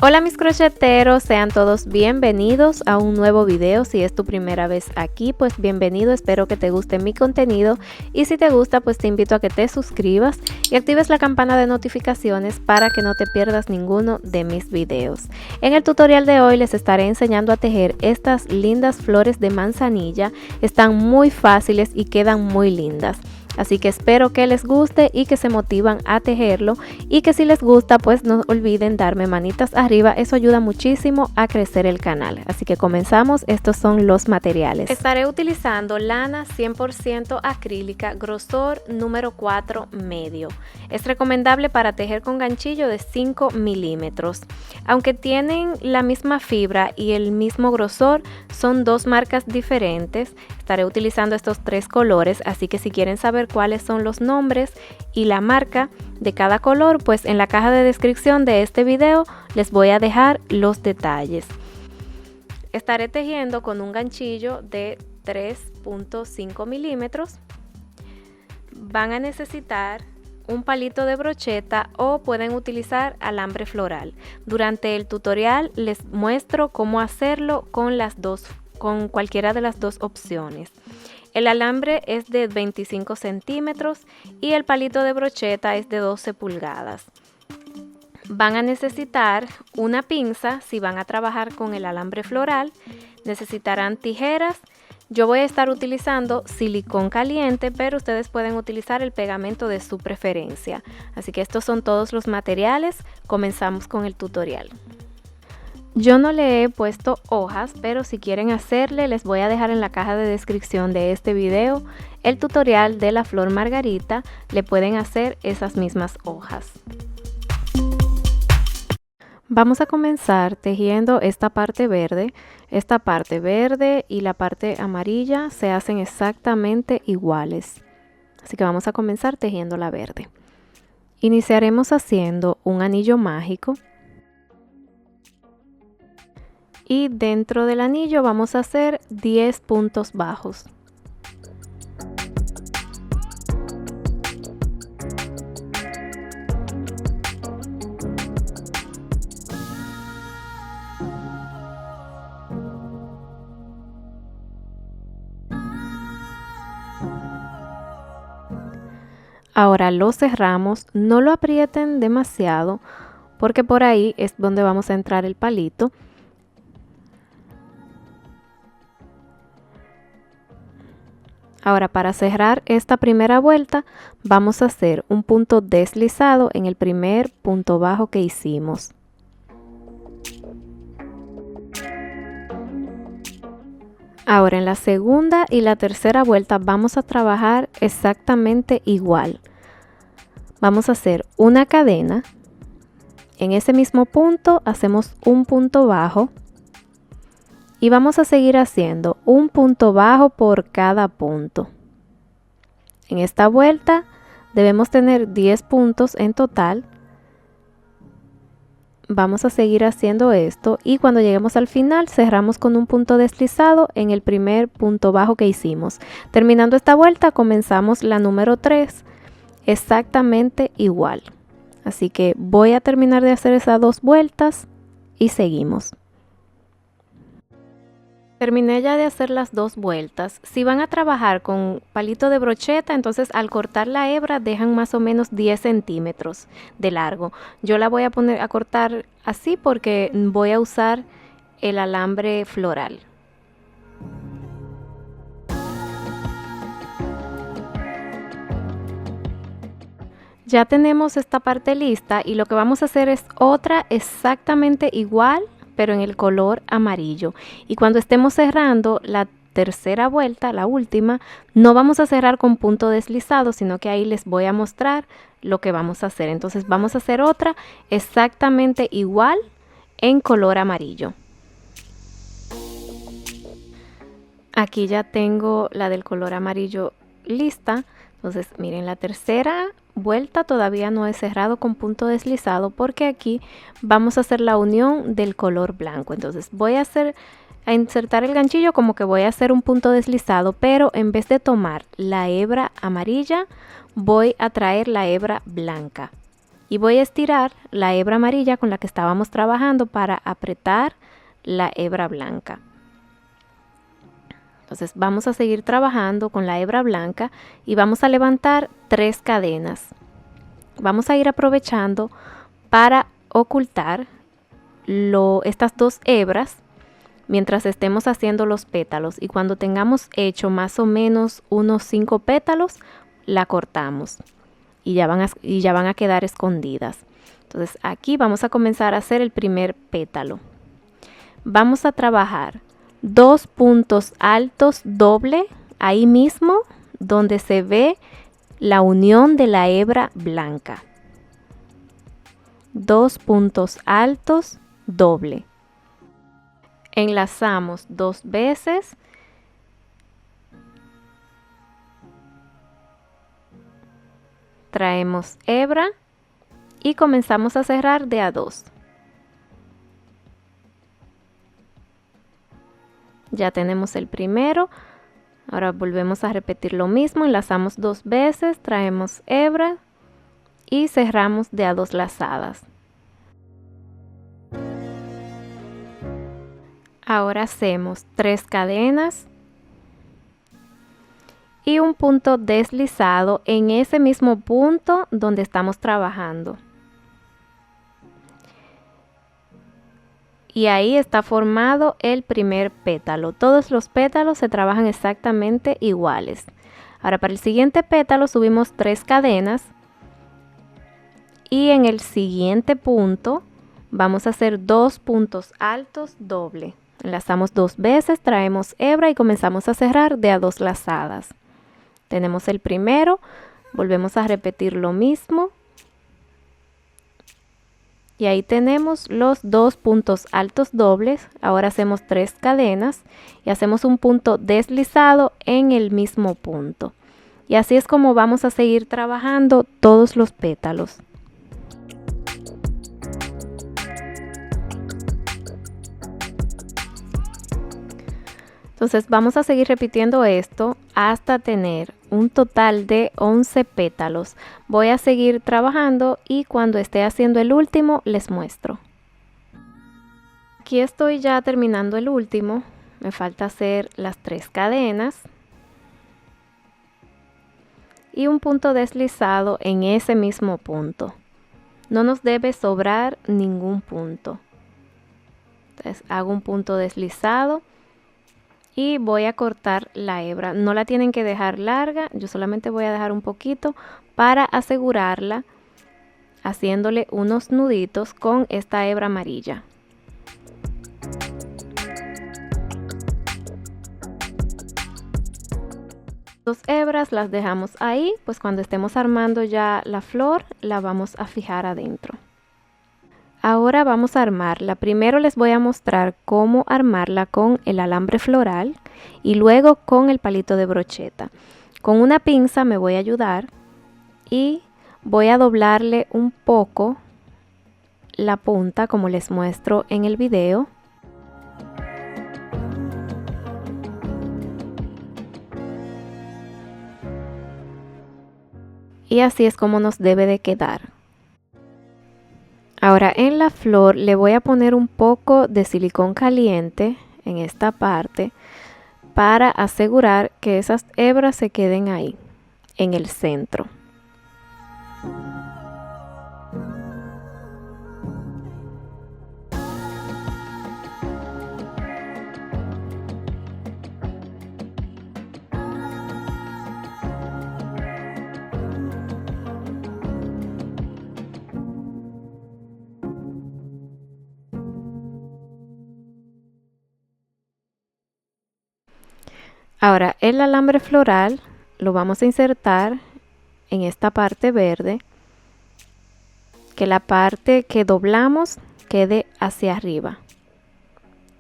Hola mis crocheteros, sean todos bienvenidos a un nuevo video. Si es tu primera vez aquí, pues bienvenido, espero que te guste mi contenido y si te gusta, pues te invito a que te suscribas y actives la campana de notificaciones para que no te pierdas ninguno de mis videos. En el tutorial de hoy les estaré enseñando a tejer estas lindas flores de manzanilla. Están muy fáciles y quedan muy lindas. Así que espero que les guste y que se motivan a tejerlo y que si les gusta pues no olviden darme manitas arriba, eso ayuda muchísimo a crecer el canal. Así que comenzamos, estos son los materiales. Estaré utilizando lana 100% acrílica, grosor número 4 medio. Es recomendable para tejer con ganchillo de 5 milímetros. Aunque tienen la misma fibra y el mismo grosor, son dos marcas diferentes. Estaré utilizando estos tres colores, así que si quieren saber cuáles son los nombres y la marca de cada color, pues en la caja de descripción de este video les voy a dejar los detalles. Estaré tejiendo con un ganchillo de 3.5 milímetros. Van a necesitar un palito de brocheta o pueden utilizar alambre floral. Durante el tutorial les muestro cómo hacerlo con cualquiera de las dos opciones. El alambre es de 25 centímetros y el palito de brocheta es de 12 pulgadas. Van a necesitar una pinza si van a trabajar con el alambre floral. Necesitarán tijeras. Yo voy a estar utilizando silicón caliente, pero ustedes pueden utilizar el pegamento de su preferencia. Así que estos son todos los materiales. Comenzamos con el tutorial. Yo no le he puesto hojas, pero si quieren hacerle, les voy a dejar en la caja de descripción de este video el tutorial de la flor margarita. Le pueden hacer esas mismas hojas. Vamos a comenzar tejiendo esta parte verde. Esta parte verde y la parte amarilla se hacen exactamente iguales. Así que vamos a comenzar tejiendo la verde. Iniciaremos haciendo un anillo mágico. Y dentro del anillo vamos a hacer 10 puntos bajos. Ahora lo cerramos, no lo aprieten demasiado porque por ahí es donde vamos a entrar el palito. Ahora para cerrar esta primera vuelta vamos a hacer un punto deslizado en el primer punto bajo que hicimos. Ahora en la segunda y la tercera vuelta vamos a trabajar exactamente igual. Vamos a hacer una cadena. En ese mismo punto hacemos un punto bajo. Y vamos a seguir haciendo un punto bajo por cada punto. En esta vuelta debemos tener 10 puntos en total. Vamos a seguir haciendo esto y cuando lleguemos al final cerramos con un punto deslizado en el primer punto bajo que hicimos. Terminando esta vuelta comenzamos la número 3 exactamente igual. Así que voy a terminar de hacer esas dos vueltas y seguimos. Terminé ya de hacer las dos vueltas. Si van a trabajar con palito de brocheta, entonces al cortar la hebra dejan más o menos 10 centímetros de largo. Yo la voy a poner a cortar así porque voy a usar el alambre floral. Ya tenemos esta parte lista y lo que vamos a hacer es otra exactamente igual, pero en el color amarillo. Y cuando estemos cerrando la tercera vuelta, la última, no vamos a cerrar con punto deslizado, sino que ahí les voy a mostrar lo que vamos a hacer. Entonces vamos a hacer otra exactamente igual en color amarillo. Aquí ya tengo la del color amarillo lista. Entonces miren, la tercera vuelta todavía no he cerrado con punto deslizado porque aquí vamos a hacer la unión del color blanco. Entonces voy a insertar el ganchillo como que voy a hacer un punto deslizado, pero en vez de tomar la hebra amarilla voy a traer la hebra blanca. y voy a estirar la hebra amarilla con la que estábamos trabajando para apretar la hebra blanca. Entonces vamos a seguir trabajando con la hebra blanca y vamos a levantar 3 cadenas. Vamos a ir aprovechando para ocultar estas 2 hebras mientras estemos haciendo los pétalos, y cuando tengamos hecho más o menos unos 5 pétalos, la cortamos y ya van a quedar escondidas. Entonces aquí vamos a comenzar a hacer el primer pétalo. Vamos a trabajar 2 puntos altos doble ahí mismo donde se ve la unión de la hebra blanca. 2 puntos altos doble. Enlazamos 2 veces. Traemos hebra y comenzamos a cerrar de a 2. Ya tenemos el primero. Ahora volvemos a repetir lo mismo. Enlazamos 2 veces, traemos hebra y cerramos de a 2 lazadas. Ahora hacemos 3 cadenas y un punto deslizado en ese mismo punto donde estamos trabajando. Y ahí está formado el primer pétalo. Todos los pétalos se trabajan exactamente iguales. Ahora para el siguiente pétalo subimos 3 cadenas y en el siguiente punto vamos a hacer 2 puntos altos doble. Enlazamos 2 veces, traemos hebra y comenzamos a cerrar de a 2 lazadas. Tenemos el primero, volvemos a repetir lo mismo. Y ahí tenemos los 2 puntos altos dobles. Ahora hacemos 3 cadenas y hacemos un punto deslizado en el mismo punto. Y así es como vamos a seguir trabajando todos los pétalos. Entonces vamos a seguir repitiendo esto hasta tener un total de 11 pétalos. Voy a seguir trabajando y cuando esté haciendo el último les muestro. Aquí estoy ya terminando el último. Me falta hacer las 3 cadenas y un punto deslizado en ese mismo punto. No nos debe sobrar ningún punto. Entonces hago un punto deslizado y voy a cortar la hebra. No la tienen que dejar larga, yo solamente voy a dejar un poquito para asegurarla, haciéndole unos nuditos con esta hebra amarilla. Dos hebras las dejamos ahí, pues cuando estemos armando ya la flor la vamos a fijar adentro. Ahora vamos a armarla. Primero les voy a mostrar cómo armarla con el alambre floral y luego con el palito de brocheta. Con una pinza me voy a ayudar y voy a doblarle un poco la punta como les muestro en el video. Y así es como nos debe de quedar. Ahora en la flor le voy a poner un poco de silicón caliente en esta parte para asegurar que esas hebras se queden ahí, en el centro. Ahora el alambre floral lo vamos a insertar en esta parte verde, que la parte que doblamos quede hacia arriba,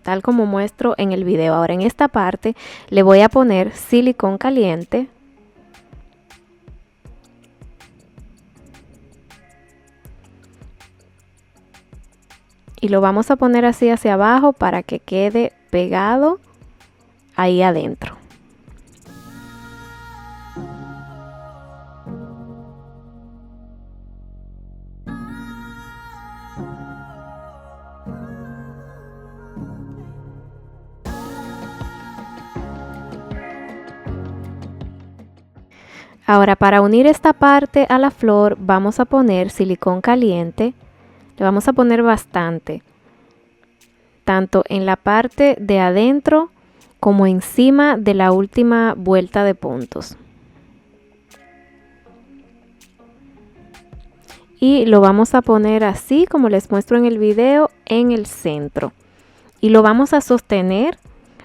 tal como muestro en el video. Ahora en esta parte le voy a poner silicón caliente y lo vamos a poner así hacia abajo para que quede pegado ahí adentro. Ahora, para unir esta parte a la flor vamos a poner silicón caliente. Le vamos a poner bastante, tanto en la parte de adentro como encima de la última vuelta de puntos. Y lo vamos a poner así como les muestro en el video, en el centro. Y lo vamos a sostener,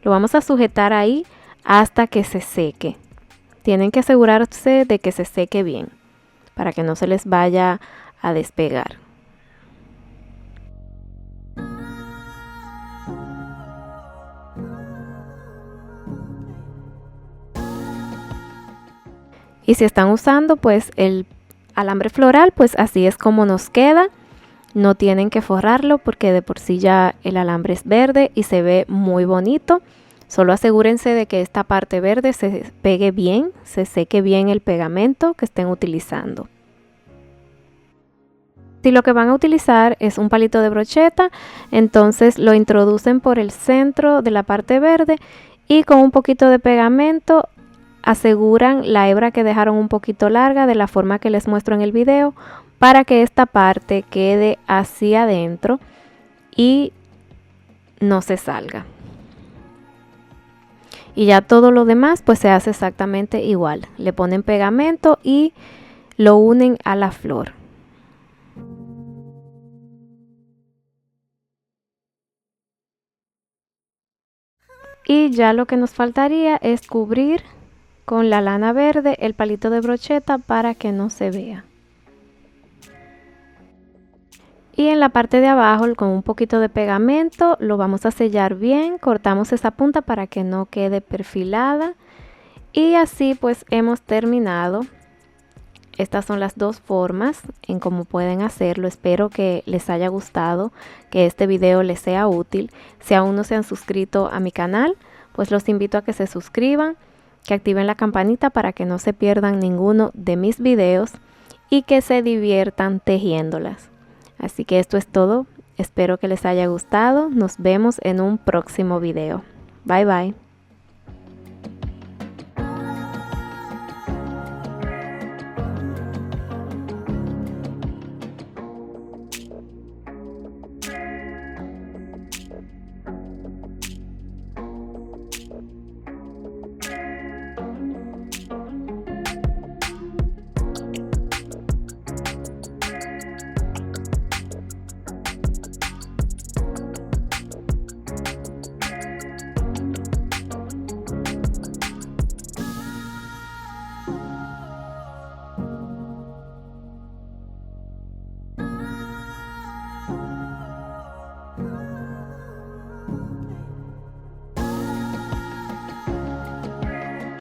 lo vamos a sujetar ahí hasta que se seque. Tienen que asegurarse de que se seque bien para que no se les vaya a despegar. Y si están usando pues el alambre floral, pues así es como nos queda. No tienen que forrarlo porque de por sí ya el alambre es verde y se ve muy bonito. Solo asegúrense de que esta parte verde se pegue bien, se seque bien el pegamento que estén utilizando. Si lo que van a utilizar es un palito de brocheta, entonces lo introducen por el centro de la parte verde y con un poquito de pegamento aseguran la hebra que dejaron un poquito larga de la forma que les muestro en el video para que esta parte quede hacia adentro y no se salga. Y ya todo lo demás pues se hace exactamente igual. Le ponen pegamento y lo unen a la flor. Y ya lo que nos faltaría es cubrir con la lana verde el palito de brocheta para que no se vea. Y en la parte de abajo con un poquito de pegamento lo vamos a sellar bien, cortamos esa punta para que no quede perfilada y así pues hemos terminado. Estas son las dos formas en cómo pueden hacerlo. Espero que les haya gustado, que este video les sea útil. Si aún no se han suscrito a mi canal, pues los invito a que se suscriban, que activen la campanita para que no se pierdan ninguno de mis videos y que se diviertan tejiéndolas. Así que esto es todo. Espero que les haya gustado. Nos vemos en un próximo video. Bye bye.